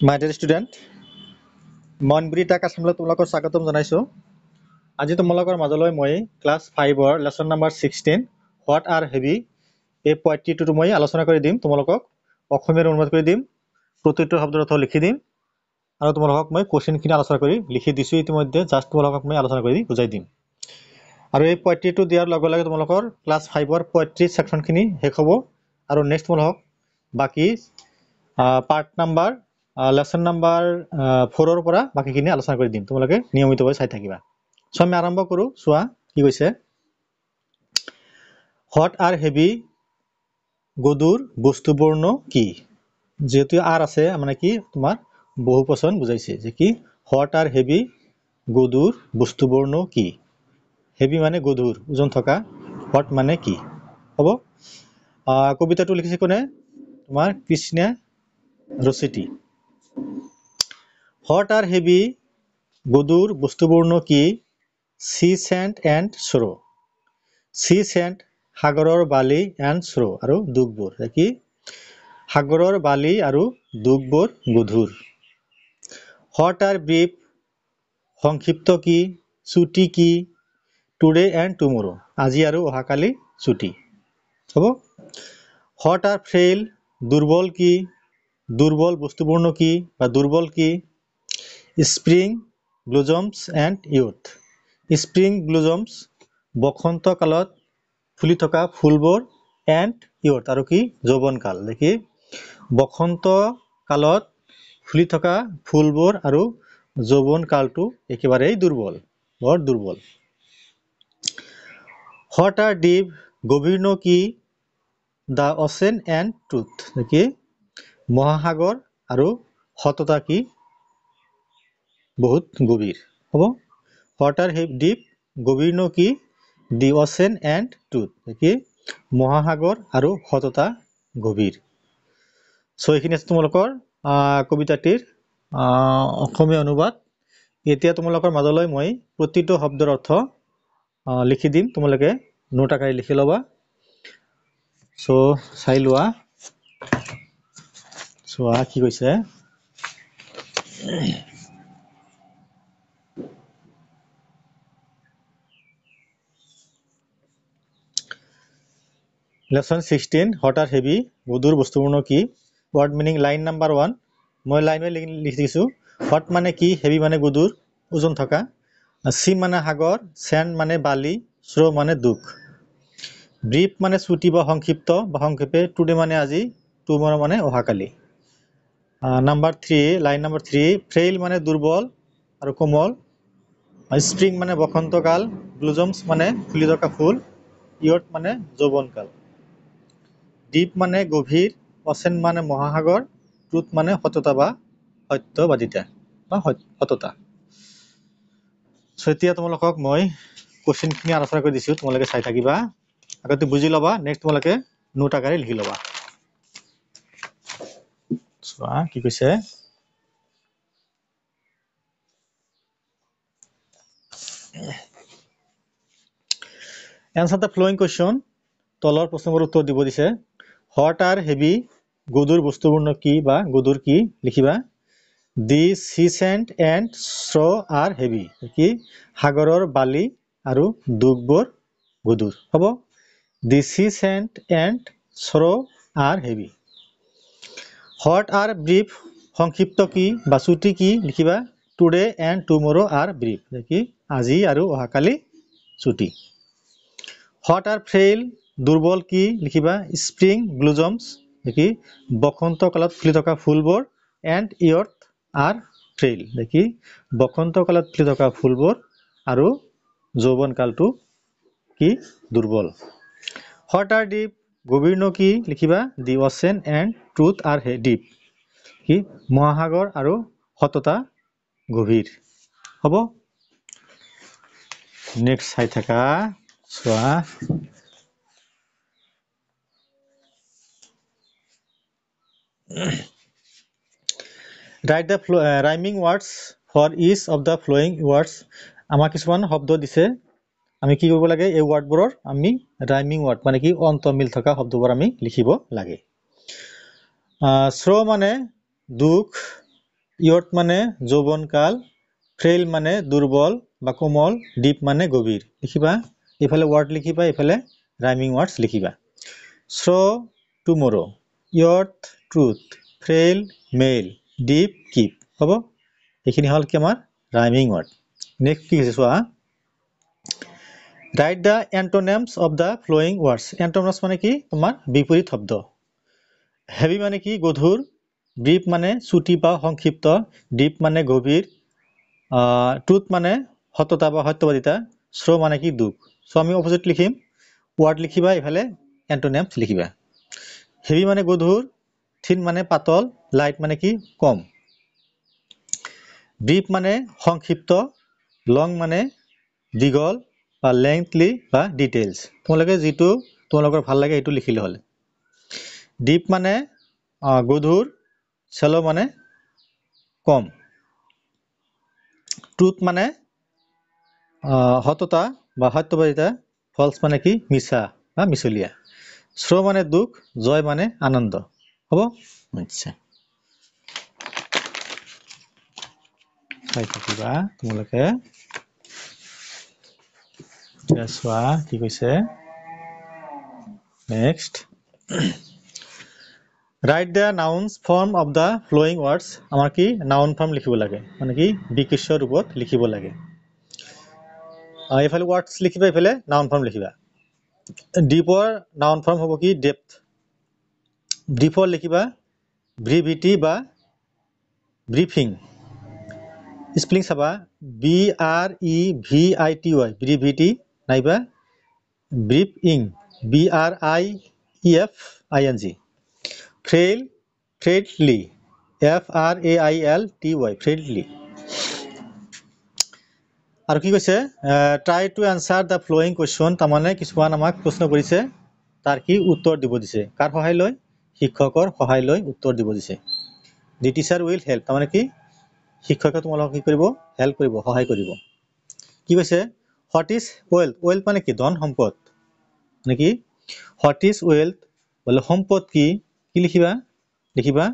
My dear student, মনবিৰি টাক আছামলৈ তোমালোকৰ স্বাগতম জনাইছোঁ। আজি তোমালোকৰ মাজলৈ মই ক্লাছ 5ৰ lesson number 16 what are heavy এই পয়েট্ৰিটো মই আলোচনা কৰি দিম। তোমালোকক অসমীয়াত অনুবাদ কৰি দিম, প্ৰতিটো শব্দৰ অৰ্থ লিখি দিম আৰু তোমালোকক মই কোৱেশ্চনখিনি আলোচনা কৰি লিখি দিছোঁ। ইতিমধ্যে জাষ্ট তোমালোকক মই আলোচনা কৰি বুজাই দিম। আৰু এই পয়েট্ৰিটো দিয়াৰ লগে লগে তোমালোকৰ ক্লাছ 5ৰ পয়েট্ৰি সেকশনখিনি শেষ হ'ব আৰু নেক্সট তোমালোকক বাকি পাৰ্ট নাম্বাৰ লেসন নাম্বাৰ 4ৰ পৰা বাকিখিনি আলোচনা কৰি দিম। তোমালোকে নিয়মিতভাৱে চাই থাকিবা। সো আমি আৰম্ভ কৰোঁ। চোৱা কি কৈছে। হোৱাট আৰ হেভি, গধুৰ বস্তুবৰ্ণ কি? যেহেতু আৰ আছে মানে কি তোমাৰ বহু বচন বুজাইছে যে কি হোৱাট আৰ হেভি, গধুৰ বস্তুবৰ্ণ কি? হেভি মানে গধুৰ, ওজন থকা, হোৱাট মানে কি? হ'ব। কবিতাটো লিখিছে কোনে? তোমাৰ কৃষ্ণা ৰচিটি। হোৱাট আৰ হেভি, গধুৰ বস্তুবৰ্ণ কি? সি চেণ্ট এণ্ড শ্ৰ'। সি চেণ্ট সাগৰৰ বালি এণ্ড শ্ৰ' আৰু দুখবোৰ কি? সাগৰৰ বালি আৰু দুখবোৰ গধুৰ। হোৱাট আৰ ব্ৰিফ, সংক্ষিপ্ত কি? ছুটি কি? টুডে এণ্ড টুমৰো, আজি আৰু অহাকালি ছুটি। হ'ব। হোৱাট আৰ ফ্ৰেইল, দুৰ্বল কি? দুৰ্বল বস্তুবৰ্ণ কি বা দুৰ্বল কি? Spring blossoms and youth. Spring blossoms বসন্ত কালত ফুলি থকা ফুলবোৰ এণ্ড ইউথ আৰু কি? যৌৱনকাল। দেখি বসন্ত কালত ফুলি থকা ফুলবোৰ আৰু যৌৱনকালটো একেবাৰেই দুৰ্বল, বৰ দুৰ্বল। হোৱাট আৰ ডিপ, গভীৰনো কি? The ocean and truth. দেখি মহাসাগৰ আৰু সততা কি? বহুত গভীৰ। হ'ব। হোৱাট আৰ ডিপ, গভীৰনো কি? দি অচেন এণ্ড ট্ৰুথ। দেখি মহাসাগৰ আৰু সততা গভীৰ। চ' এইখিনি আছে তোমালোকৰ কবিতাটিৰ অসমীয়া অনুবাদ। এতিয়া তোমালোকৰ মাজলৈ মই প্ৰতিটো শব্দৰ অৰ্থ লিখি দিম, তোমালোকে নোট আকাৰে লিখি ল'বা। চ' চাই লোৱা। চোৱা কি কৈছে। লেসন 16 হোৱাট আৰ হেভি, গধুৰ বস্তুবৰ্ণ কি? ৱৰ্ড মিনিং লাইন নাম্বাৰ 1 মই লাইন বাই লিখি দিছোঁ। হোৱাট মানে কি? হেভি মানে গধুৰ, ওজন থকা। সি মানে সাগৰ, চেণ্ড মানে বালি, শ্ৰ' মানে দুখ। ব্ৰিফ মানে ছুটি বা সংক্ষিপ্ত বা সংক্ষেপে, টুডে মানে আজি, টুমৰো মানে অহাকালি। নাম্বাৰ 3 লাইন নাম্বাৰ 3 ফ্ৰেইল মানে দুৰ্বল আৰু কোমল। স্প্ৰিং মানে বসন্তকাল, ব্লুজমছ মানে ফুলি থকা ফুল, ইয়থ মানে যৌৱনকাল। ডিপ মানে গভীৰ, অচেন মানে মহাসাগৰ, ট্ৰুথ মানে সততা বা সত্যবাদিতা বা সততা। চ' এতিয়া তোমালোকক মই কুৱেশ্যনখিনি আলোচনা কৰি দিছোঁ, তোমালোকে চাই থাকিবা। আগতে বুজি ল'বা, নেক্সট তোমালোকে নোট আকাৰে লিখি ল'বা। চোৱা কি কৈছে। এনচাৰ দ্য ফ্ল'য়িং কুৱেশ্যন, তলৰ প্ৰশ্নবোৰ উত্তৰ দিব দিছে। হোৱাট আৰ হেভি, গধুৰ বস্তুবৰ্ণ কি বা গধুৰ কি? লিখিবা। The sea sand and sorrow' are heavy. কি? সাগৰৰ বালি আৰু দুখবোৰ গধুৰ। হ'ব। The sea sand and sorrow' are heavy. What are brief, সংক্ষিপ্ত কি বা ছুটি কি? লিখিবা। Today and tomorrow are brief. কি? আজি আৰু অহাকালি ছুটি। হোৱাট আৰ ফ্ৰেইল, দুৰ্বল কি? লিখিবা। স্প্ৰিং ব্লুজমছ। দেখি বসন্ত কালত ফুলি থকা ফুলবোৰ এণ্ড ইয়ৰ্থ আৰ ফ্ৰেইল। দেখি বসন্ত কালত ফুলি থকা ফুলবোৰ আৰু যৌৱনকালটো কি? দুৰ্বল। হোৱাট আৰ ডিপ, গভীৰনো কি? লিখিবা। The ocean and truth are deep. কি? মহাসাগৰ আৰু সততা গভীৰ। হ'ব। নেক্সট চাই থাকা। চোৱা write the rhyming words for each of the following words. আমাক কিছুমান শব্দ দিছে, আমি কি কৰিব লাগে? এই ৱৰ্ডবোৰৰ আমি ৰাইমিং ৱৰ্ড মানে কি অন্তমিল থকা শব্দবোৰ আমি লিখিব লাগে। শ্ৰ' মানে দুখ, ইয়র্থ মানে যৌবনকাল, ফ্রেইল মানে দুর্বল বা কোমল, ডিপ মানে গভীর। লিখিবা এইফালে ওয়ার্ড লিখিবা, এইফালে রাইমিং ওয়ার্ডস লিখিবা। Sorrow tomorrow, youth truth, frail mail, deep keep. হ'ব, এইখিনি হ'ল কি আমাৰ ৰাইমিং ৱাৰ্ড। নেক্সট কি হৈছে চোৱা, write the antonyms of the following words. Antonyms মানে কি তোমাৰ বিপৰীত শব্দ। হেভি মানে কি গধুৰ, ব্ৰিফ মানে চুটি বা সংক্ষিপ্ত, ডিপ মানে গভীৰ, ট্ৰুথ মানে সততা বা সত্যবাদিতা, শ্ৰ মানে কি দুখ। চ' আমি অপজিট লিখিম, ৱাৰ্ড লিখিবা, এইফালে এণ্টনেমছ লিখিবা। হেভি মানে গধুৰ, থিন মানে পাতল, লাইট মানে কি কম, ব্ৰিফ মানে সংক্ষিপ্ত, লং মানে দীঘল বা লেংথলি বা ডিটেইলছ। তোমালোকে যিটো তোমালোকৰ ভাল লাগে সেইটো লিখিলে হ'ল। ডিপ মানে গধুৰ, চেলো মানে কম, ট্ৰুথ মানে সততা বা সত্যবাদিতা, ফলছ মানে কি মিছা বা মিছলীয়া, শ্ৰ মানে দুখ, জয় মানে আনন্দ। হ'ব, আচ্ছা চাই থাকিবা তোমালোকে। চোৱা কি কৈছে next, right the nouns form of the following words. আমাৰ কি নাউন ফৰ্ম লিখিব লাগে, মানে কি বিকৃষ্য ৰূপত লিখিব লাগে। এইফালে ৱাৰ্ডছ লিখিবা, এইফালে নাউন ফৰ্ম লিখিবা। ডিপৰ নাউন ফৰ্ম হ'ব কি ডেপ্থ। ব্ৰিফৰ লিখিবা ব্ৰিভিটি বা ব্ৰিফিং। স্পেলিং চাবা BREVITY, ব্ৰিভিটি নাইবা ব্ৰিফিং, BRIEFING। ফ্ৰেইল, ফ্ৰেইডলি, FRAILTY, ফ্ৰেইডলি। আৰু কি কৈছে, try two answer the flowing question. তাৰমানে কিছুমান আমাক প্ৰশ্ন কৰিছে, তাৰ কি উত্তৰ দিব দিছে। কাৰ সহায় লৈ? শিক্ষকৰ সহায় লৈ উত্তৰ দিব দিছে। দি টিচাৰ উইল হেল্প, তাৰমানে কি শিক্ষকে তোমালোকক কি কৰিব, হেল্প কৰিব, সহায় কৰিব। কি কৈছে, হোৱাট ইজ ৱেল্থ। ৱেল্থ মানে কি ধন সম্পদ, মানে কি হোৱাট ইজ ৱেল্থ বোলে সম্পদ কি, কি লিখিবা, লিখিবা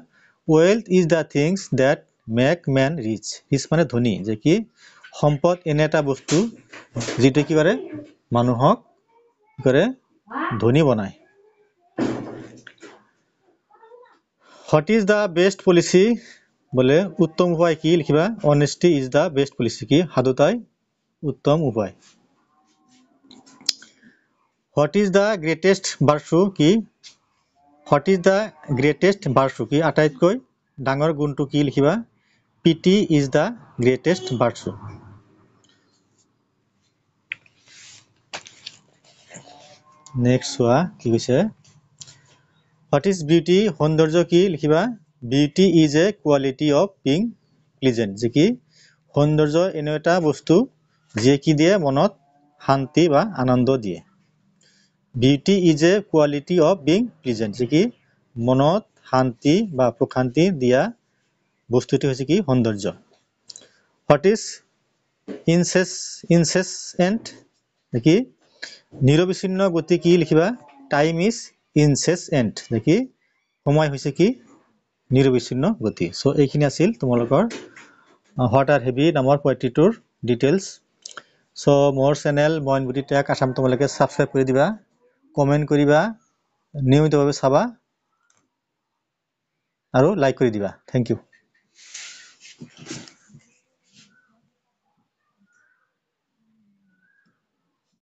wealth is the things that make men rich. Rich মানে ধনী, যে কি সম্পদ এনে এটা বস্তু যিটো কি কৰে মানুহক কি কৰে ধনী বনায়। What is the best policy বোলে উত্তম উপায় কি, লিখিবা honesty is the best policy, কি সাধুতাই উত্তম উপায়। What is the greatest virtue, কি what is the greatest virtue, কি আটাইতকৈ ডাঙৰ গুণটো কি, লিখিবা pity is the greatest virtue. Next চোৱা কি কৈছে, হোৱাট ইজ বিউটি, সৌন্দৰ্য কি, লিখিবা beauty is a quality of being pleasant, যে কি সৌন্দৰ্য এনে এটা বস্তু যিয়ে কি দিয়ে মনত শান্তি বা আনন্দ দিয়ে। Beauty is a quality of being pleasant, যে কি মনত শান্তি বা প্ৰশান্তি দিয়া বস্তুটো হৈছে কি সৌন্দৰ্য। হোৱাট ইজ ইনচেচেণ্ট, কি নিৰবিচ্ছিন্ন গতি কি, লিখিবা টাইম ইজ ইনচেচেণ্ট, যে কি সময় হৈছে কি নিৰবিচ্ছিন্ন গতি। চ' এইখিনি আছিল তোমালোকৰ হোৱাট আৰ হেভি নামৰ পয়েট্ৰিটোৰ ডিটেইলছ। চ' মোৰ চেনেল মইনগুটি টেক আছাম তোমালোকে ছাবস্ক্ৰাইব কৰি দিবা, কমেণ্ট কৰিবা, নিয়মিতভাৱে চাবা আৰু লাইক কৰি দিবা। Thank U.